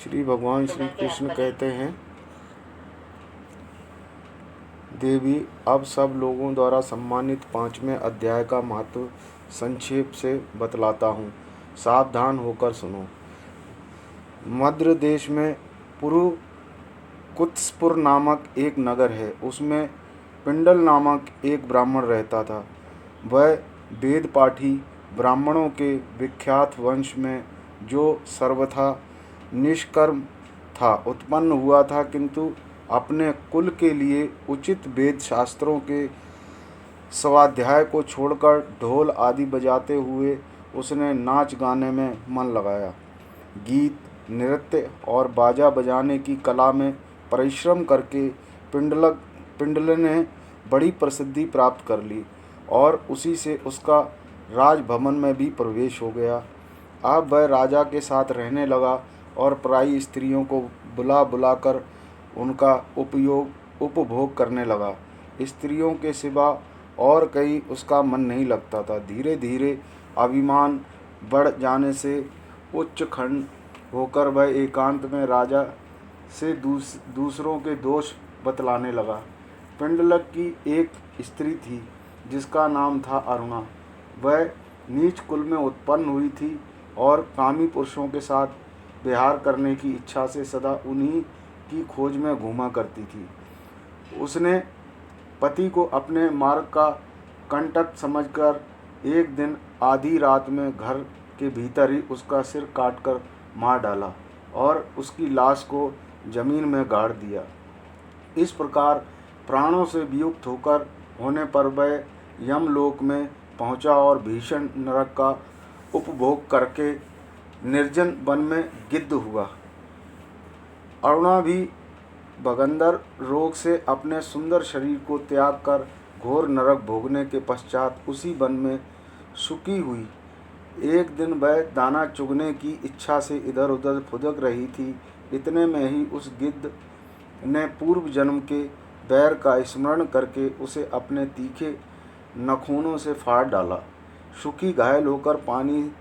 श्री भगवान श्री कृष्ण कहते हैं, देवी, अब सब लोगों द्वारा सम्मानित 5वें अध्याय का महत्व संक्षेप से बतलाता हूँ। सावधान होकर सुनो। मद्र देश में पुरुकुत्सपुर नामक एक नगर है। उसमें पिंडल नामक एक ब्राह्मण रहता था। वह वेद पाठी ब्राह्मणों के विख्यात वंश में, जो सर्वथा निष्कर्म था, उत्पन्न हुआ था, किंतु अपने कुल के लिए उचित वेद शास्त्रों के स्वाध्याय को छोड़कर ढोल आदि बजाते हुए उसने नाच गाने में मन लगाया। गीत, नृत्य और बाजा बजाने की कला में परिश्रम करके पिंडल ने बड़ी प्रसिद्धि प्राप्त कर ली और उसी से उसका राजभवन में भी प्रवेश हो गया। अब वह राजा के साथ रहने लगा और पराई स्त्रियों को बुला बुलाकर उनका उपभोग करने लगा। स्त्रियों के सिवा और कहीं उसका मन नहीं लगता था। धीरे धीरे अभिमान बढ़ जाने से उच्च खंड होकर वह एकांत में राजा से दूसरों के दोष बतलाने लगा। पिंडलक की एक स्त्री थी जिसका नाम था अरुणा। वह नीच कुल में उत्पन्न हुई थी और कामी पुरुषों के साथ विहार करने की इच्छा से सदा उन्हीं की खोज में घूमा करती थी। उसने पति को अपने मार्ग का कंटक समझकर एक दिन आधी रात में घर के भीतर ही उसका सिर काटकर मार डाला और उसकी लाश को जमीन में गाड़ दिया। इस प्रकार प्राणों से वियुक्त होने पर वह यमलोक में पहुंचा और भीषण नरक का उपभोग करके निर्जन वन में गिद्ध हुआ। अरुणा भी भगंदर रोग से अपने सुंदर शरीर को त्याग कर घोर नरक भोगने के पश्चात उसी वन में सुखी हुई। एक दिन वह दाना चुगने की इच्छा से इधर उधर फुदक रही थी। इतने में ही उस गिद्ध ने पूर्व जन्म के बैर का स्मरण करके उसे अपने तीखे नखूनों से फाड़ डाला। सुखी घायल होकर पानी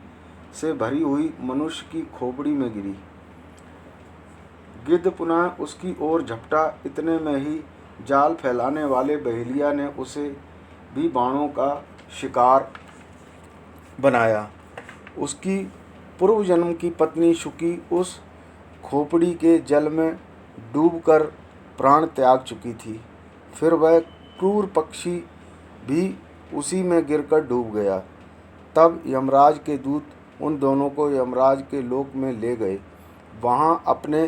से भरी हुई मनुष्य की खोपड़ी में गिरी। गिद्ध पुनः उसकी ओर झपटा। इतने में ही जाल फैलाने वाले बहेलिया ने उसे भी बाणों का शिकार बनाया। उसकी पूर्व जन्म की पत्नी शुकी उस खोपड़ी के जल में डूबकर प्राण त्याग चुकी थी। फिर वह क्रूर पक्षी भी उसी में गिरकर डूब गया। तब यमराज के दूत उन दोनों को यमराज के लोक में ले गए। वहाँ अपने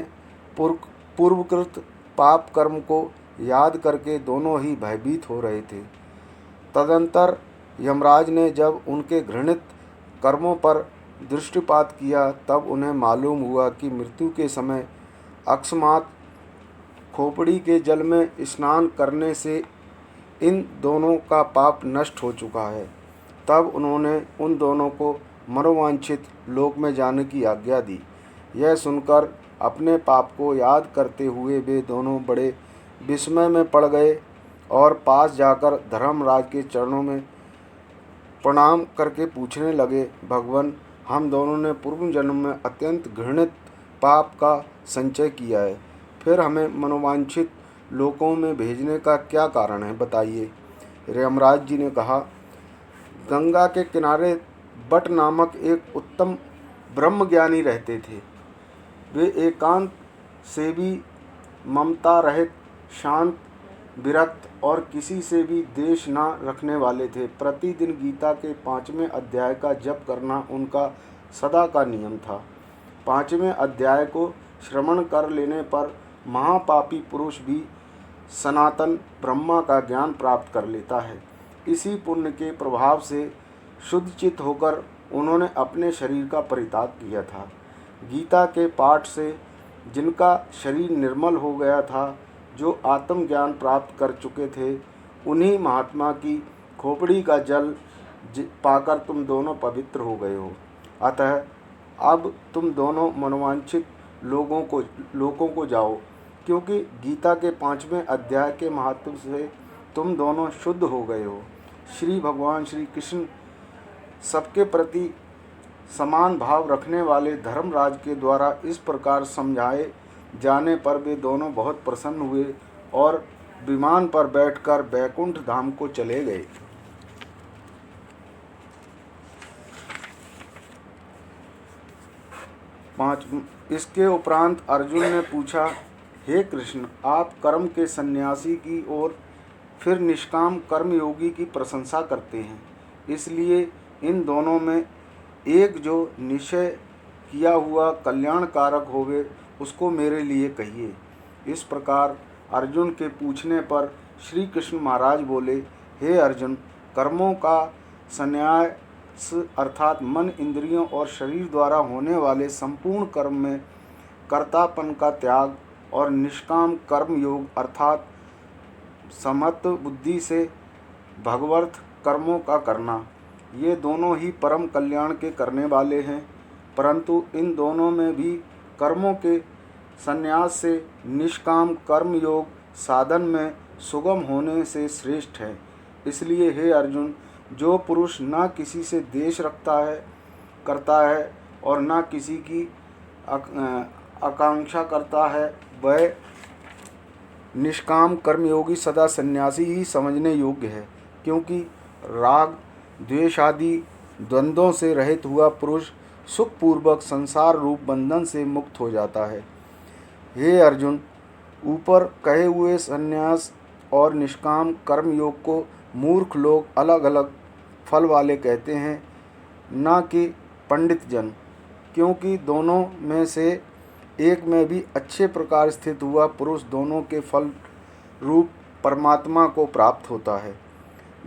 पूर्वकृत पाप कर्म को याद करके दोनों ही भयभीत हो रहे थे। तदंतर यमराज ने जब उनके घृणित कर्मों पर दृष्टिपात किया, तब उन्हें मालूम हुआ कि मृत्यु के समय अकस्मात खोपड़ी के जल में स्नान करने से इन दोनों का पाप नष्ट हो चुका है। तब उन्होंने उन दोनों को मनोवांछित लोक में जाने की आज्ञा दी। यह सुनकर अपने पाप को याद करते हुए वे दोनों बड़े विस्मय में पड़ गए और पास जाकर धर्मराज के चरणों में प्रणाम करके पूछने लगे, भगवान, हम दोनों ने पूर्व जन्म में अत्यंत घृणित पाप का संचय किया है। फिर हमें मनोवांछित लोकों में भेजने का क्या कारण है, बताइए। यमराज जी ने कहा, गंगा के किनारे बट नामक एक उत्तम ब्रह्मज्ञानी रहते थे। वे एकांत से भी ममता रहित, शांत, विरक्त और किसी से भी द्वेष न रखने वाले थे। प्रतिदिन गीता के 5वें अध्याय का जप करना उनका सदा का नियम था। 5वें अध्याय को श्रवण कर लेने पर महापापी पुरुष भी सनातन ब्रह्मा का ज्ञान प्राप्त कर लेता है। इसी पुण्य के प्रभाव से शुद्धचित होकर उन्होंने अपने शरीर का परित्याग किया था। गीता के पाठ से जिनका शरीर निर्मल हो गया था, जो आत्मज्ञान प्राप्त कर चुके थे, उन्हीं महात्मा की खोपड़ी का जल पाकर तुम दोनों पवित्र हो गए हो। अतः अब तुम दोनों मनोवांछित लोगों को जाओ, क्योंकि गीता के 5वें अध्याय के महत्व से तुम दोनों शुद्ध हो गए हो। श्री भगवान श्री कृष्ण सबके प्रति समान भाव रखने वाले धर्मराज के द्वारा इस प्रकार समझाए जाने पर वे दोनों बहुत प्रसन्न हुए और विमान पर बैठकर बैकुंठ धाम को चले गए। 5 इसके उपरांत अर्जुन ने पूछा, हे कृष्ण, आप कर्म के सन्यासी की और फिर निष्काम कर्मयोगी की प्रशंसा करते हैं, इसलिए इन दोनों में एक जो निश्चय किया हुआ कल्याणकारक होवे उसको मेरे लिए कहिए। इस प्रकार अर्जुन के पूछने पर श्री कृष्ण महाराज बोले, हे अर्जुन, कर्मों का संन्यास अर्थात मन, इंद्रियों और शरीर द्वारा होने वाले संपूर्ण कर्म में कर्तापन का त्याग और निष्काम कर्म योग अर्थात समत्व बुद्धि से भगवत कर्मों का करना, ये दोनों ही परम कल्याण के करने वाले हैं। परंतु इन दोनों में भी कर्मों के संन्यास से निष्काम कर्म योग साधन में सुगम होने से श्रेष्ठ है। इसलिए हे अर्जुन, जो पुरुष न किसी से द्वेष करता है और न किसी की आकांक्षा करता है, वह निष्काम कर्मयोगी सदा सन्यासी ही समझने योग्य है, क्योंकि राग द्वेष आदि द्वंद्वों से रहित हुआ पुरुष सुखपूर्वक संसार रूप बंधन से मुक्त हो जाता है। हे अर्जुन, ऊपर कहे हुए संन्यास और निष्काम कर्मयोग को मूर्ख लोग अलग अलग फल वाले कहते हैं, न कि पंडित जन, क्योंकि दोनों में से एक में भी अच्छे प्रकार स्थित हुआ पुरुष दोनों के फल रूप परमात्मा को प्राप्त होता है।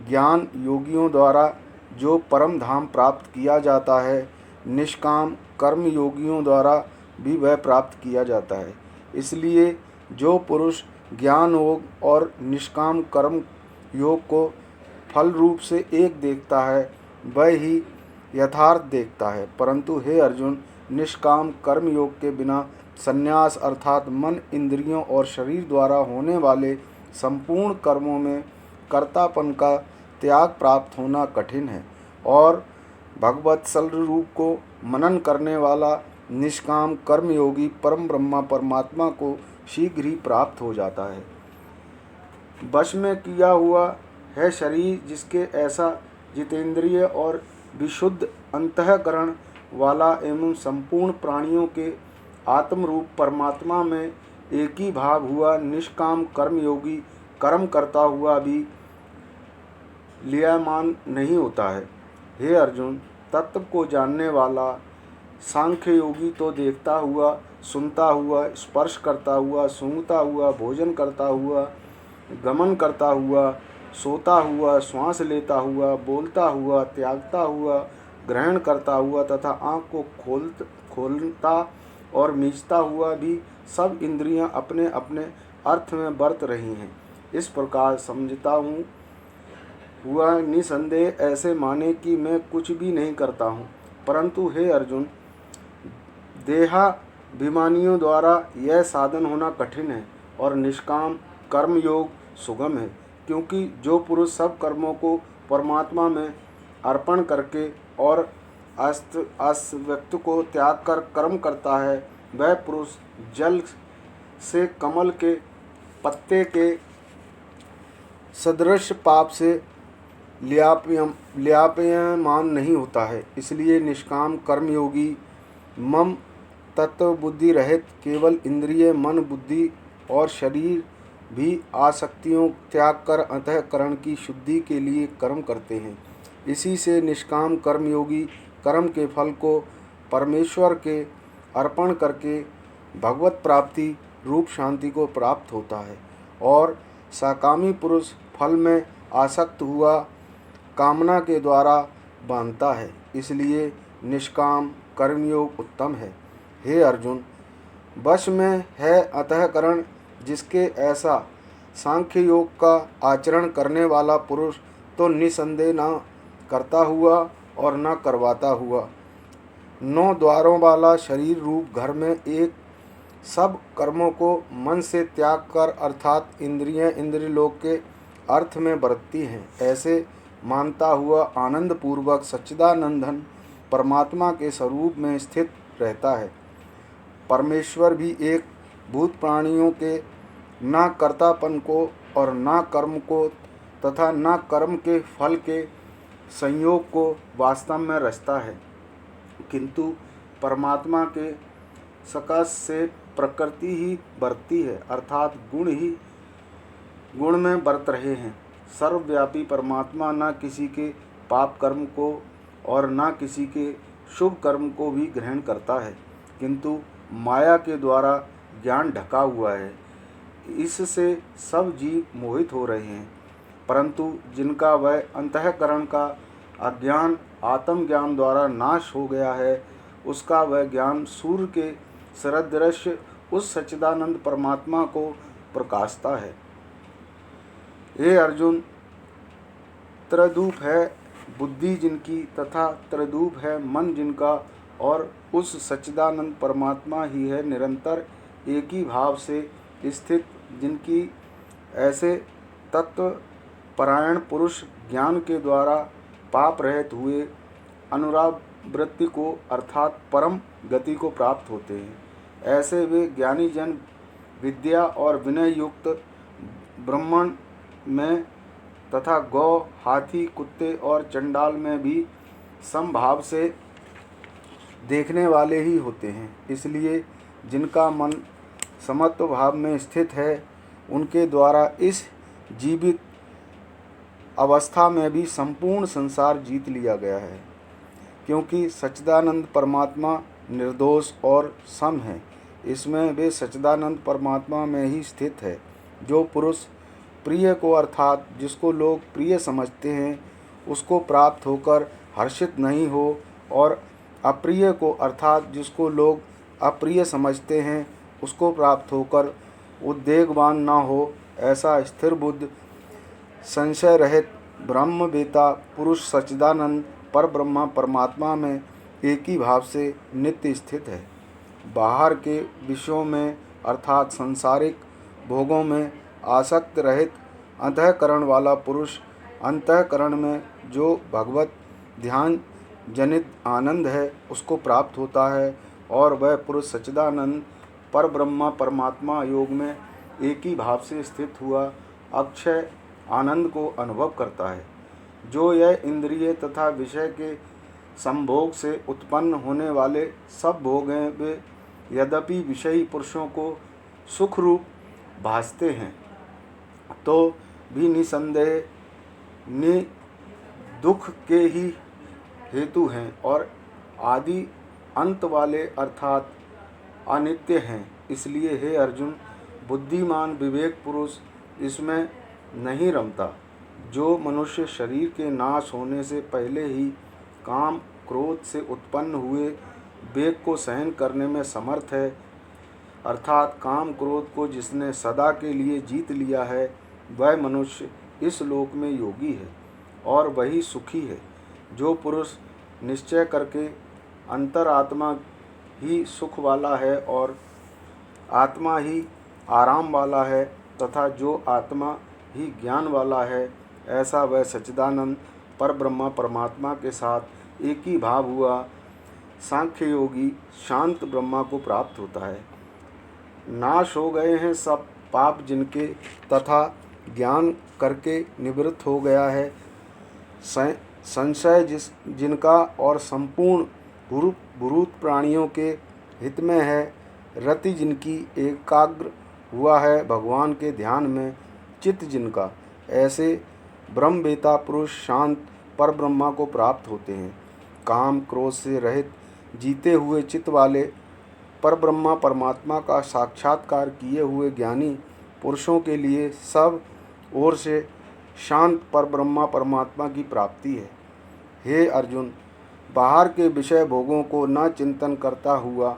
ज्ञान योगियों द्वारा जो परम धाम प्राप्त किया जाता है, निष्काम कर्म योगियों द्वारा भी वह प्राप्त किया जाता है। इसलिए जो पुरुष ज्ञान योग और निष्काम कर्म योग को फल रूप से एक देखता है, वह ही यथार्थ देखता है। परंतु हे अर्जुन, निष्काम कर्म योग के बिना संन्यास अर्थात मन, इंद्रियों और शरीर द्वारा होने वाले संपूर्ण कर्मों में कर्तापन का त्याग प्राप्त होना कठिन है और भगवत्सल रूप को मनन करने वाला निष्काम कर्मयोगी परम ब्रह्मा परमात्मा को शीघ्र ही प्राप्त हो जाता है। वश में किया हुआ है शरीर जिसके ऐसा जितेंद्रिय और विशुद्ध अंतःकरण वाला एवं संपूर्ण प्राणियों के आत्म रूप परमात्मा में एक ही भाव हुआ निष्काम कर्मयोगी कर्म करता हुआ भी लियामान नहीं होता है। हे अर्जुन, तत्व को जानने वाला सांख्य योगी तो देखता हुआ, सुनता हुआ, स्पर्श करता हुआ, सूंघता हुआ, भोजन करता हुआ, गमन करता हुआ, सोता हुआ, श्वास लेता हुआ, बोलता हुआ, त्यागता हुआ, ग्रहण करता हुआ तथा आँख को खोलता और मीचता हुआ भी सब इंद्रियां अपने अपने अर्थ में बरत रही हैं। इस प्रकार समझता हुआ निसंदेह ऐसे माने कि मैं कुछ भी नहीं करता हूँ। परंतु हे अर्जुन, देहाभिमानियों द्वारा यह साधन होना कठिन है और निष्काम कर्म योग सुगम है, क्योंकि जो पुरुष सब कर्मों को परमात्मा में अर्पण करके और अस्त्यव्यक्त को त्याग कर कर्म करता है, वह पुरुष जल से कमल के पत्ते के सदृश पाप से लियापयमान नहीं होता है। इसलिए निष्काम कर्मयोगी मम तत्व बुद्धि रहित केवल इंद्रिय, मन, बुद्धि और शरीर भी आसक्तियों त्याग कर अंतःकरण की शुद्धि के लिए कर्म करते हैं। इसी से निष्काम कर्मयोगी कर्म के फल को परमेश्वर के अर्पण करके भगवत प्राप्ति रूप शांति को प्राप्त होता है और साकामी पुरुष फल में आसक्त हुआ कामना के द्वारा बांधता है। इसलिए निष्काम कर्मयोग उत्तम है। हे अर्जुन, वश में है अंतःकरण जिसके ऐसा सांख्य योग का आचरण करने वाला पुरुष तो निसंदेह न करता हुआ और न करवाता हुआ 9 द्वारों वाला शरीर रूप घर में एक सब कर्मों को मन से त्याग कर अर्थात इंद्रियलोक के अर्थ में बरतती हैं, ऐसे मानता हुआ आनंद पूर्वक सच्चिदानंदन परमात्मा के स्वरूप में स्थित रहता है। परमेश्वर भी एक भूत प्राणियों के न कर्तापन को और न कर्म को तथा न कर्म के फल के संयोग को वास्तव में रचता है, किंतु परमात्मा के सकाश से प्रकृति ही बरतती है, अर्थात गुण में बरत रहे हैं। सर्वव्यापी परमात्मा न किसी के पाप कर्म को और न किसी के शुभ कर्म को भी ग्रहण करता है, किंतु माया के द्वारा ज्ञान ढका हुआ है। इससे सब जीव मोहित हो रहे हैं, परंतु जिनका वह अंतःकरण का अज्ञान आत्मज्ञान द्वारा नाश हो गया है, उसका वह ज्ञान सूर्य के सदृश्य उस सच्चिदानंद परमात्मा को प्रकाशता है। हे अर्जुन, त्रैरूप है बुद्धि जिनकी तथा त्रैरूप है मन जिनका, और उस सच्चिदानंद परमात्मा ही है निरंतर एक ही भाव से स्थित जिनकी ऐसे तत्व परायण पुरुष ज्ञान के द्वारा पाप रहित हुए अनुरावृत्ति को अर्थात परम गति को प्राप्त होते हैं। ऐसे वे ज्ञानी जन विद्या और विनय युक्त ब्राह्मण में तथा गौ, हाथी, कुत्ते और चंडाल में भी समभाव से देखने वाले ही होते हैं। इसलिए जिनका मन समत्व भाव में स्थित है, उनके द्वारा इस जीवित अवस्था में भी संपूर्ण संसार जीत लिया गया है, क्योंकि सच्चिदानंद परमात्मा निर्दोष और सम है। इसमें वे सच्चिदानंद परमात्मा में ही स्थित है। जो पुरुष प्रिय को अर्थात जिसको लोग प्रिय समझते हैं उसको प्राप्त होकर हर्षित नहीं हो, और अप्रिय को अर्थात जिसको लोग अप्रिय समझते हैं उसको प्राप्त होकर उद्वेगवान न हो, ऐसा स्थिर बुद्ध संशय रहित ब्रह्मवेता पुरुष सच्चिदानंद परब्रह्म परमात्मा में एक ही भाव से नित्य स्थित है। बाहर के विषयों में अर्थात सांसारिक भोगों में आसक्त रहित अंतःकरण वाला पुरुष अंतःकरण में जो भगवत ध्यान जनित आनंद है उसको प्राप्त होता है, और वह पुरुष सच्चिदानंद परब्रह्म परमात्मा योग में एक ही भाव से स्थित हुआ अक्षय आनंद को अनुभव करता है। जो यह इंद्रिय तथा विषय के संभोग से उत्पन्न होने वाले सब भोग हैं, वे यद्यपि विषयी पुरुषों को सुख रूप भासते हैं, तो भी निसंदेह दुख के ही हेतु हैं और आदि अंत वाले अर्थात अनित्य हैं। इसलिए हे अर्जुन, बुद्धिमान विवेक पुरुष इसमें नहीं रमता। जो मनुष्य शरीर के नाश होने से पहले ही काम क्रोध से उत्पन्न हुए वेग को सहन करने में समर्थ है, अर्थात काम क्रोध को जिसने सदा के लिए जीत लिया है, वह मनुष्य इस लोक में योगी है और वही सुखी है। जो पुरुष निश्चय करके अंतरात्मा ही सुख वाला है और आत्मा ही आराम वाला है तथा जो आत्मा ही ज्ञान वाला है, ऐसा वह सच्चिदानंद परब्रह्म परमात्मा के साथ एक ही भाव हुआ सांख्य योगी शांत ब्रह्मा को प्राप्त होता है। नाश हो गए हैं सब पाप जिनके तथा ज्ञान करके निवृत्त हो गया है संशय जिनका और संपूर्ण भूत प्राणियों के हित में है, रति जिनकी एकाग्र हुआ है भगवान के ध्यान में, चित्त जिनका, ऐसे ब्रह्मवेता पुरुष शांत परब्रह्मा को प्राप्त होते हैं। काम क्रोध से रहित जीते हुए चित्त वाले परब्रह्मा परमात्मा का साक्षात्कार किए हुए ज्ञानी पुरुषों के लिए सब ओर से शांत परब्रह्मा परमात्मा की प्राप्ति है। हे अर्जुन, बाहर के विषय भोगों को न चिंतन करता हुआ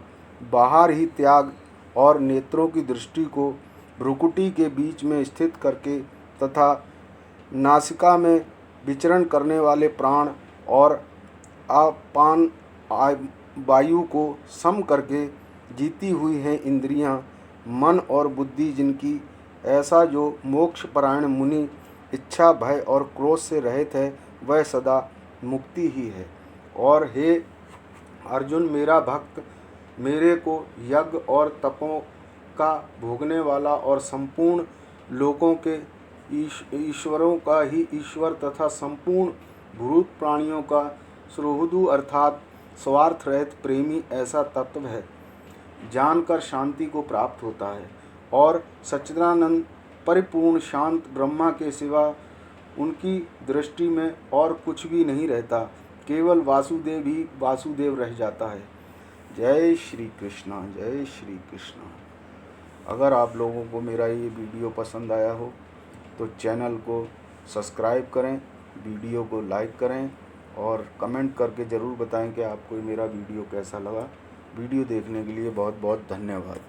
बाहर ही त्याग और नेत्रों की दृष्टि को भ्रुकुटी के बीच में स्थित करके तथा नासिका में विचरण करने वाले प्राण और अपान वायु को सम करके जीती हुई हैं इंद्रियां, मन और बुद्धि जिनकी, ऐसा जो मोक्ष परायण मुनि इच्छा भय और क्रोध से रहित है, वह सदा मुक्ति ही है। और हे अर्जुन मेरा भक्त, मेरे को यज्ञ और तपों का भोगने वाला और संपूर्ण लोकों के ईश्वरों का ही ईश्वर तथा संपूर्ण भूत प्राणियों का सुहृदु अर्थात स्वार्थ रहित प्रेमी ऐसा तत्व है, जानकर शांति को प्राप्त होता है। और सच्चिदानंद परिपूर्ण शांत ब्रह्मा के सिवा उनकी दृष्टि में और कुछ भी नहीं रहता, केवल वासुदेव ही वासुदेव रह जाता है। जय श्री कृष्णा, जय श्री कृष्णा। अगर आप लोगों को मेरा ये वीडियो पसंद आया हो तो चैनल को सब्सक्राइब करें, वीडियो को लाइक करें और कमेंट करके ज़रूर बताएं कि आपको मेरा वीडियो कैसा लगा। वीडियो देखने के लिए बहुत बहुत धन्यवाद।